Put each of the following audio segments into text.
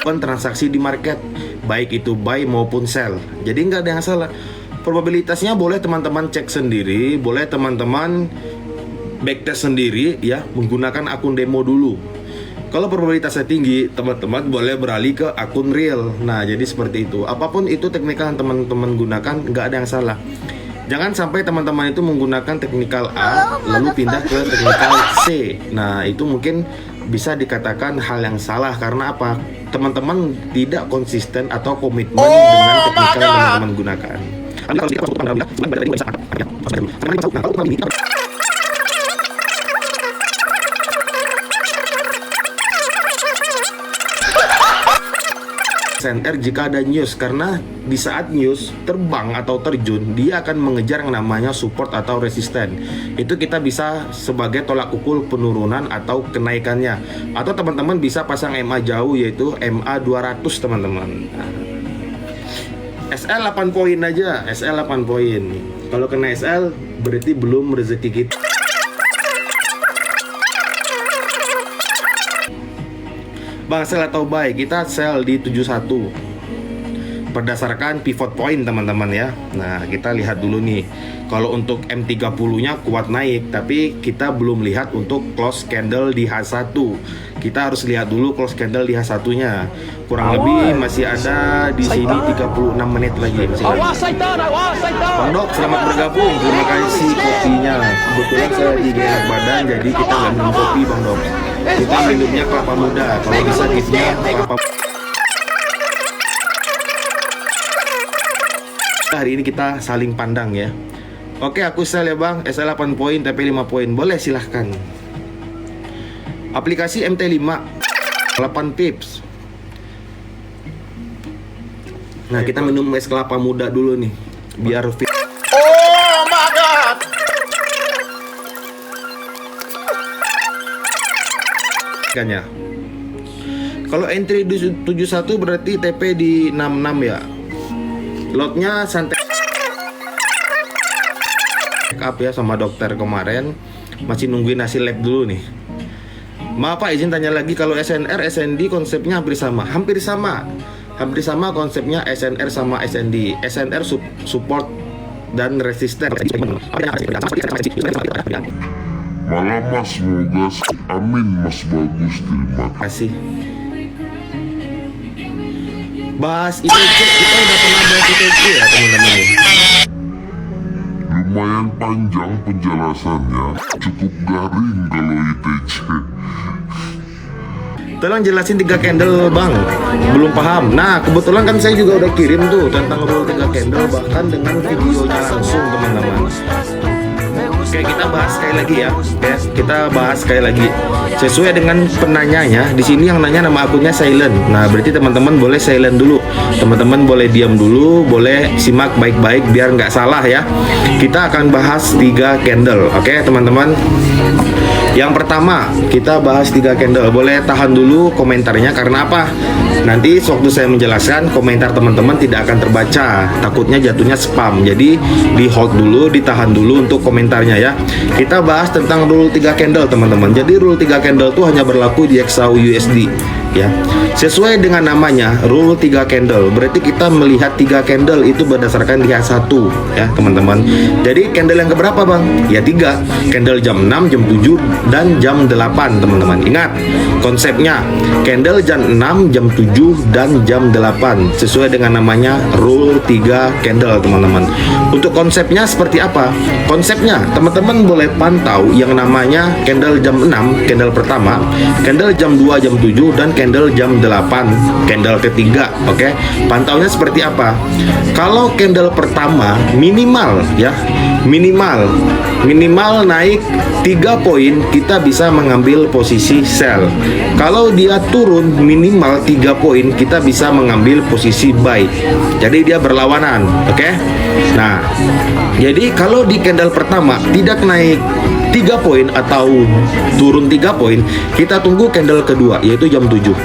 transaksi di market, baik itu buy maupun sell. Jadi nggak ada yang salah. Probabilitasnya boleh teman-teman cek sendiri, boleh teman-teman backtest sendiri ya, menggunakan akun demo dulu. Kalau probabilitasnya tinggi, teman-teman boleh beralih ke akun real. Nah, jadi seperti itu. Apapun itu teknikal yang teman-teman gunakan, nggak ada yang salah. Jangan sampai teman-teman itu menggunakan teknikal A lalu pindah ke teknikal C. Nah, itu mungkin bisa dikatakan hal yang salah karena apa? Teman-teman tidak konsisten atau komitmen dengan teknikal yang teman-teman gunakan. SNR jika ada news, karena di saat news terbang atau terjun dia akan mengejar yang namanya support atau resisten. Itu kita bisa sebagai tolak ukur penurunan atau kenaikannya. Atau teman-teman bisa pasang MA jauh, yaitu MA 200 teman-teman. SL 8 poin aja, SL 8 poin. Kalau kena SL berarti belum rezeki kita. Bang, sell atau buy? Kita sell di 71 berdasarkan pivot point teman-teman ya. Nah, kita lihat dulu nih. Kalau untuk M30 nya kuat naik, tapi kita belum lihat untuk close candle di H1. Kita harus lihat dulu close candle di H1 nya. Kurang lebih masih ada di sini 36 menit lagi. Bang Dok, selamat bergabung. Terima kasih kopinya. Kebetulan saya lagi enak badan, jadi kita nggak minum kopi Bang Dok. Kita minumnya kelapa muda. Kalau bisa giftnya kelapa. Hari ini kita saling pandang ya. Oke, aku sell ya Bang. SL 8 poin, TP 5 poin. Boleh, silahkan. Aplikasi MT5 8 pips. Nah, kita minum es kelapa muda dulu nih, biar fit. Oh my god. Kan ya. Kalau entry di 71 berarti TP di 66 ya. Lotnya santai up ya sama dokter kemarin. Masih nungguin hasil lab dulu nih. Maaf Pak, izin tanya lagi, kalau SNR, SND konsepnya hampir sama. Hampir sama konsepnya SNR sama SND. SNR support dan resisten. Malam Mas, semoga amin Mas, bagus, terima kasih. Bahas ITC, kita udah pernah bahas ITC ya teman-teman. Lumayan panjang penjelasannya, cukup garing kalau ITC. Tolong jelasin 3 candle Bang, belum paham. Nah, kebetulan kan saya juga udah kirim tuh tentang rule 3 candle, bahkan dengan videonya langsung teman-teman. Oke, kita bahas sekali lagi ya. Oke, kita bahas sekali lagi. Sesuai dengan penanyanya, di sini yang nanya nama akunnya silent. Nah, berarti teman-teman boleh silent dulu. Teman-teman boleh diam dulu, boleh simak baik-baik biar nggak salah ya. Kita akan bahas 3 candle. Oke, teman-teman. Yang pertama, kita bahas 3 candle. Boleh tahan dulu komentarnya, karena apa? Nanti waktu saya menjelaskan, komentar teman-teman tidak akan terbaca. Takutnya jatuhnya spam. Jadi di hold dulu, ditahan dulu untuk komentarnya ya. Kita bahas tentang rule 3 candle teman-teman. Jadi rule 3 candle itu hanya berlaku di XAU USD ya. Sesuai dengan namanya, rule 3 candle. Berarti kita melihat 3 candle itu berdasarkan di H1 ya teman-teman. Jadi candle yang keberapa Bang? Ya 3. Candle jam 6, jam 7 dan jam 8 teman-teman. Ingat konsepnya, candle jam 6, jam 7 dan jam 8 sesuai dengan namanya rule 3 candle teman-teman. Untuk konsepnya seperti apa? Konsepnya teman-teman boleh pantau yang namanya candle jam 6, candle pertama, candle jam 2, jam 7 dan candle jam 8, candle ketiga. Oke, pantaunya seperti apa? Kalau candle pertama minimal ya, minimal naik 3 poin, kita bisa mengambil posisi sell. Kalau dia turun minimal 3 poin, kita bisa mengambil posisi buy. Jadi dia berlawanan. Oke. Nah, jadi kalau di candle pertama tidak naik 3 poin atau turun 3 poin, kita tunggu candle kedua yaitu jam 7.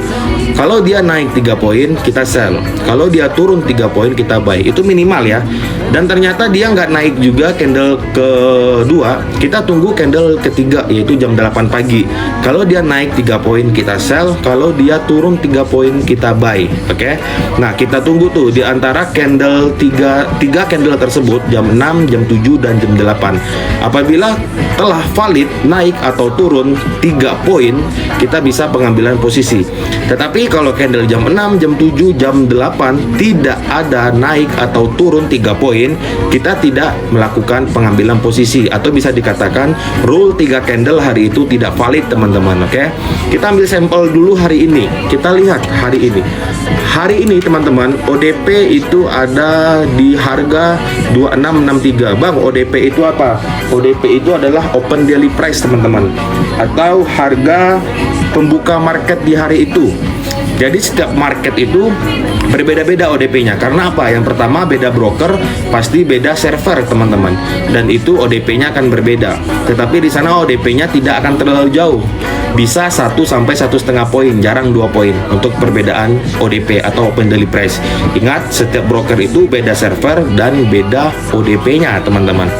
Kalau dia naik 3 poin, kita sell. Kalau dia turun 3 poin, kita buy. Itu minimal ya. Dan ternyata dia nggak naik juga candle kedua, kita tunggu candle ketiga yaitu jam 8 pagi. Kalau dia naik 3 poin, kita sell. Kalau dia turun 3 poin, kita buy. Oke. Nah, kita tunggu tuh di antara candle 3 candle tersebut jam 6, jam 7 dan jam 8. Apabila telah valid naik atau turun 3 poin, kita bisa pengambilan posisi. Tetapi kalau candle jam 6, jam 7, jam 8 tidak ada naik atau turun 3 poin, kita tidak melakukan pengambilan posisi, atau bisa dikatakan rule 3 candle hari itu tidak valid, teman-teman. Oke. Kita ambil sampel dulu hari ini. Kita lihat hari ini. Hari ini, teman-teman, ODP itu ada di harga 2663. Bang, ODP itu apa? ODP itu adalah open daily price, teman-teman, atau harga pembuka market di hari itu. Jadi setiap market itu berbeda-beda ODP-nya. Karena apa? Yang pertama, beda broker, pasti beda server, teman-teman. Dan itu ODP-nya akan berbeda. Tetapi di sana ODP-nya tidak akan terlalu jauh. Bisa 1 sampai 1,5 poin, jarang 2 poin untuk perbedaan ODP atau open daily price. Ingat, setiap broker itu beda server dan beda ODP-nya, teman-teman.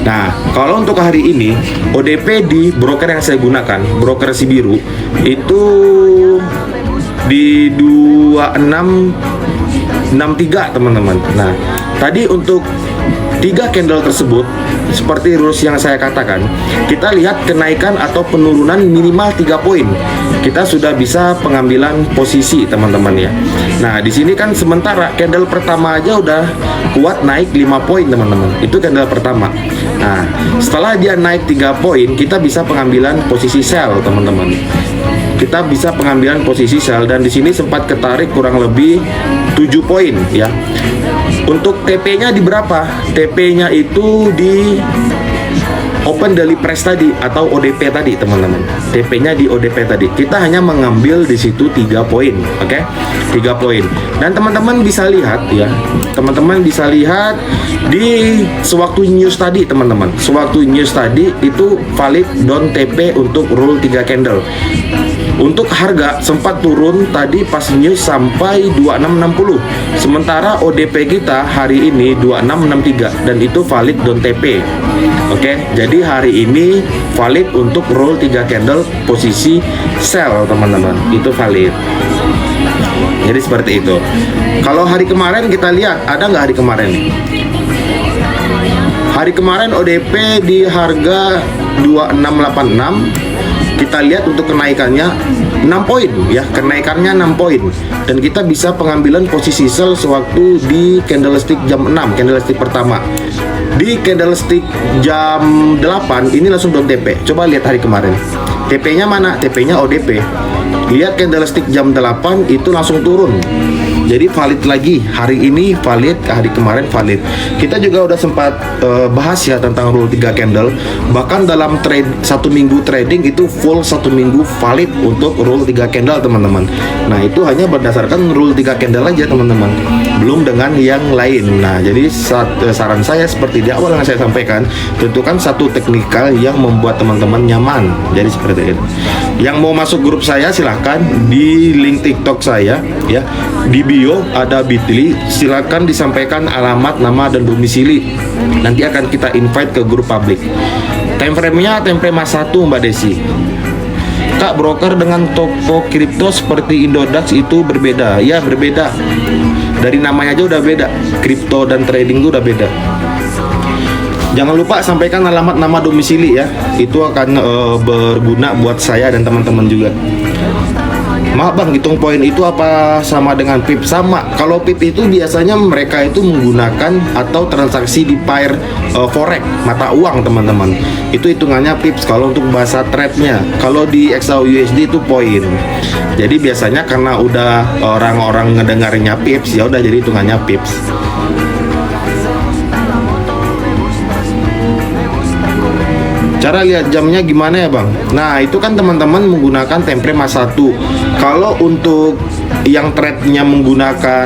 Nah, kalau untuk hari ini ODP di broker yang saya gunakan, broker Sibiru, itu di 2663, teman-teman. Nah, tadi untuk 3 candle tersebut, seperti rules yang saya katakan, kita lihat kenaikan atau penurunan minimal 3 poin. Kita sudah bisa pengambilan posisi, teman-teman ya. Nah, di sini kan sementara candle pertama aja udah kuat naik 5 poin, teman-teman. Itu candle pertama. Nah, setelah dia naik 3 poin, kita bisa pengambilan posisi sell, teman-teman. Kita bisa pengambilan posisi sell, dan di sini sempat ketarik kurang lebih 7 poin ya. Untuk TP-nya di berapa? TP-nya itu di open daily price tadi atau ODP tadi, teman-teman. TP-nya di ODP tadi. Kita hanya mengambil di situ 3 poin, oke? 3 poin. Dan teman-teman bisa lihat ya. Teman-teman bisa lihat di sewaktu news tadi, teman-teman. Sewaktu news tadi itu valid down TP untuk rule 3 candle. Untuk harga sempat turun tadi pas news sampai 2660. Sementara ODP kita hari ini 2663 dan itu valid down TP. Oke, jadi hari ini valid untuk roll 3 candle posisi sell, teman-teman. Itu valid. Jadi seperti itu. Kalau hari kemarin kita lihat, ada nggak hari kemarin? Hari kemarin ODP di harga 2686. Kita lihat untuk kenaikannya 6 poin ya, kenaikannya 6 poin, dan kita bisa pengambilan posisi sell sewaktu di candlestick jam 6, candlestick pertama. Di candlestick jam 8 ini langsung down TP. Coba lihat hari kemarin. TP-nya mana? TP-nya ODP. Lihat candlestick jam 8 itu langsung turun. Jadi valid lagi hari ini, valid hari kemarin valid. Kita juga udah sempat bahas ya tentang rule 3 candle. Bahkan dalam trade 1 minggu trading itu full 1 minggu valid untuk rule 3 candle, teman-teman. Nah, itu hanya berdasarkan rule 3 candle aja, teman-teman. Belum dengan yang lain. Nah, jadi saran saya seperti di awal yang saya sampaikan, tentukan satu teknikal yang membuat teman-teman nyaman. Jadi seperti itu. Yang mau masuk grup saya silahkan di link TikTok saya ya. Di bio ada Bitly, silakan disampaikan alamat, nama dan domisili. Nanti akan kita invite ke grup publik. Time frame-nya time frame Mas 1, Mbak Desi. Kak, broker dengan toko kripto seperti Indodax itu berbeda. Ya, berbeda. Dari namanya aja udah beda. Kripto dan trading itu udah beda. Jangan lupa sampaikan alamat, nama, domisili ya. Itu akan berguna buat saya dan teman-teman juga. Maaf bang, hitung poin itu apa sama dengan PIP? Sama. Kalau PIP itu biasanya mereka itu menggunakan atau transaksi di pair forex, mata uang, teman-teman. Itu hitungannya PIPS kalau untuk bahasa trade-nya. Kalau di XAUUSD itu poin. Jadi biasanya karena udah orang-orang ngedengarnya PIPS, ya udah jadi hitungannya PIPS. Cara lihat jamnya gimana ya bang? Nah itu kan teman-teman menggunakan template mas 1. Kalau untuk yang threadnya menggunakan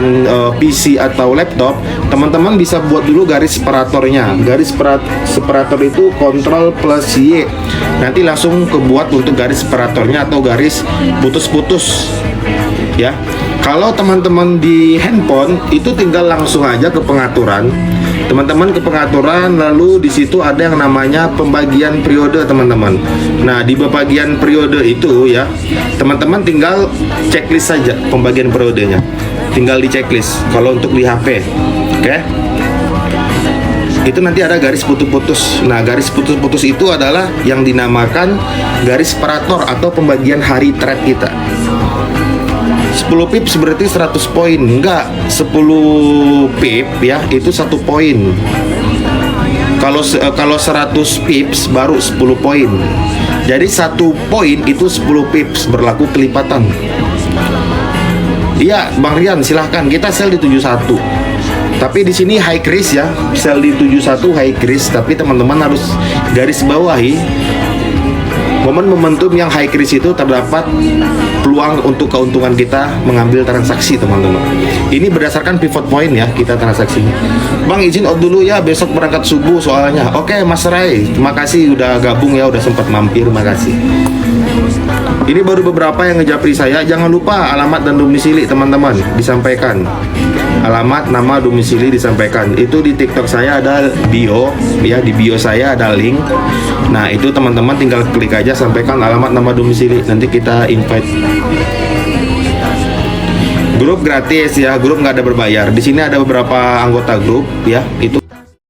PC atau laptop, teman-teman bisa buat dulu garis separatornya. Garis separator itu Ctrl plus Y. Nanti langsung kebuat untuk garis separatornya atau garis putus-putus ya. Kalau teman-teman di handphone itu tinggal langsung aja ke pengaturan. Teman-teman ke pengaturan, lalu di situ ada yang namanya pembagian periode teman-teman. Nah di bagian periode itu ya, teman-teman tinggal checklist saja pembagian periodenya. Tinggal di checklist kalau untuk di HP, oke? Itu nanti ada garis putus-putus. Nah garis putus-putus itu adalah yang dinamakan garis separator atau pembagian hari thread kita. 10 pips berarti 100 poin. Enggak, 10 pip ya itu 1 poin. Kalau 100 pips baru 10 poin. Jadi 1 poin itu 10 pips, berlaku kelipatan. Iya, Bang Rian silahkan, kita sell di 71. Tapi di sini high crease ya, sell di 71 high crease, tapi teman-teman harus garis bawahi momen momentum yang high crease itu terdapat peluang untuk keuntungan kita mengambil transaksi teman-teman. Ini berdasarkan pivot point ya kita transaksinya. Bang izin out dulu ya, besok berangkat subuh soalnya. Oke Mas Rai, terima kasih udah gabung ya, udah sempat mampir, makasih. Ini baru beberapa yang ngejapri saya. Jangan lupa alamat dan domisili teman-teman disampaikan. Alamat, nama, domisili disampaikan. Itu di TikTok saya ada bio ya, di bio saya ada link. Nah itu teman-teman tinggal klik aja, sampaikan alamat, nama, domisili, nanti kita invite. Grup gratis ya, grup nggak ada berbayar. Di sini ada beberapa anggota grup ya, itu